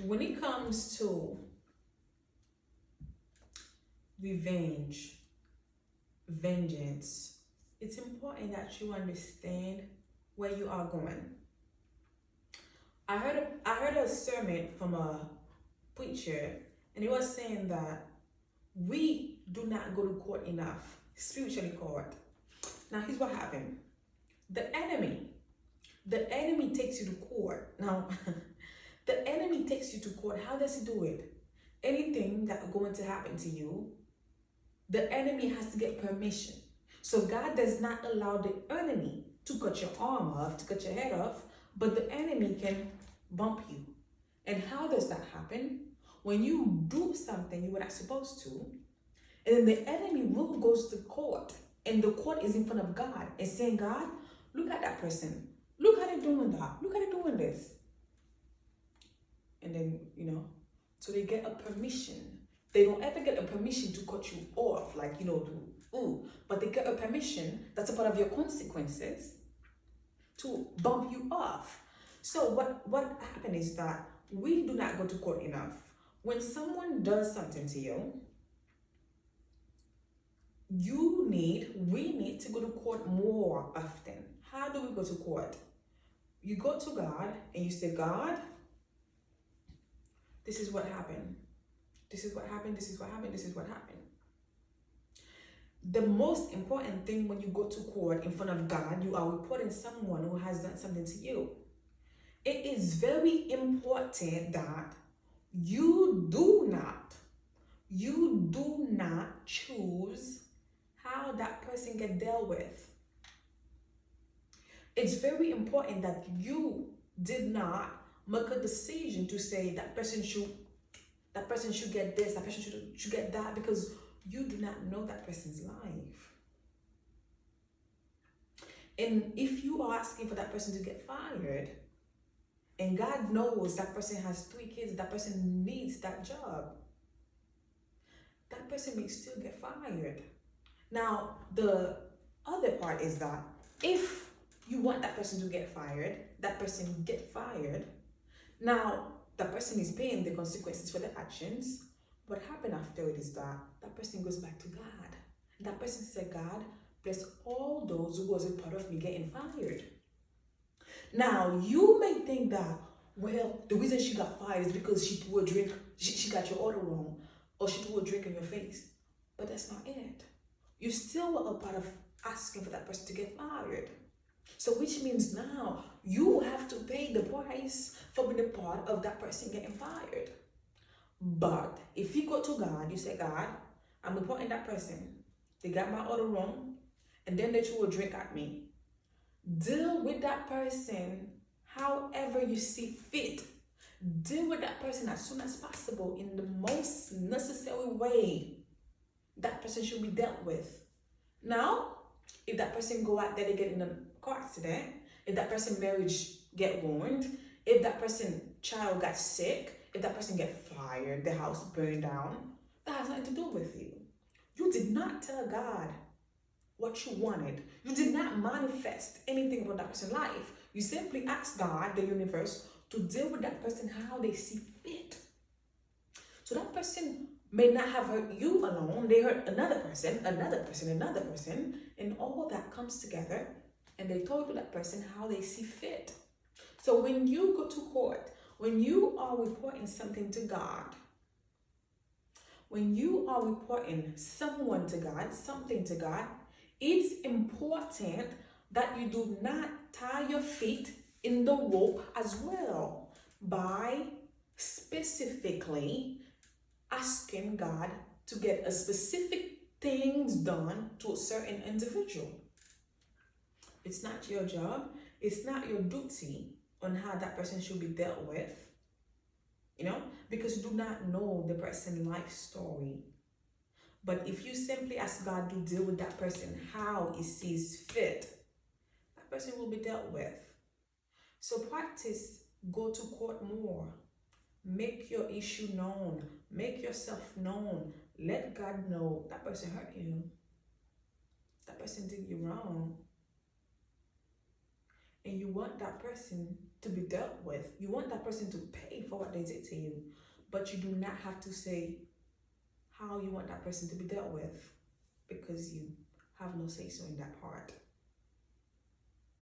when it comes to revenge, vengeance, it's important that you understand where you are going. I heard a sermon from a preacher, and he was saying that we do not go to court enough, spiritually court. Now here's what happened. The enemy takes you to court. Now the enemy takes you to court. How does he do it? Anything that's going to happen to you, the enemy has to get permission. So God does not allow the enemy to cut your arm off, to cut your head off, but the enemy can bump you. And how does that happen? When you do something you were not supposed to, and then the enemy will goes to court, and the court is in front of God and saying, God, look at that person. Look how they're doing that. Look how they're doing this. And then, so they get a permission. They don't ever get a permission to cut you off, but they get a permission that's a part of your consequences to bump you off. So what happened is that we do not go to court enough. When someone does something to you, we need to go to court more often. How do we go to court? You go to God and you say, God, this is what happened. This is what happened. This is what happened. This is what happened. The most important thing when you go to court in front of God, you are reporting someone who has done something to you. It is very important that you do not choose how that person get dealt with. It's very important that you did not make a decision to say that person should get this, that person should get that, because you do not know that person's life. And if you are asking for that person to get fired, and God knows that person has 3 kids, that person needs that job, that person may still get fired. Now, the other part is that if you want that person to get fired, that person get fired. Now, the person is paying the consequences for their actions. What happened after it is that person goes back to God. That person said, God, bless all those who was a part of me getting fired. Now, you may think that, well, the reason she got fired is because she threw a drink, she got your order wrong, or she threw a drink in your face. But that's not it. You still were a part of asking for that person to get fired. So which means now you have to pay the price for being a part of that person getting fired. But if you go to God, you say, God, I'm reporting that person. They got my order wrong, and then they threw a drink at me. Deal with that person however you see fit. Deal with that person as soon as possible in the most necessary way that person should be dealt with. Now, if that person go out there, they get in a car accident, if that person marriage get ruined, if that person child got sick, if that person get fired, the house burned down, that has nothing to do with you. You did not tell God what you wanted. You did not manifest anything about that person's life. You simply asked God, the universe, to deal with that person how they see fit. So that person may not have hurt you alone. They hurt another person, and all that comes together, and they told to that person how they see fit. So when you go to court, when you are reporting something to God, when you are reporting someone to God, something to God, it's important that you do not tie your feet in the rope as well by specifically asking God to get a specific things done to a certain individual. It's not your job. It's not your duty on how that person should be dealt with, because you do not know the person's life story. But if you simply ask God to deal with that person how he sees fit, that person will be dealt with. So practice, go to court more. Make your issue known. Make yourself known. Let God know that person hurt you. That person did you wrong. And you want that person to be dealt with. You want that person to pay for what they did to you, but you do not have to say how you want that person to be dealt with, because you have no say so in that part.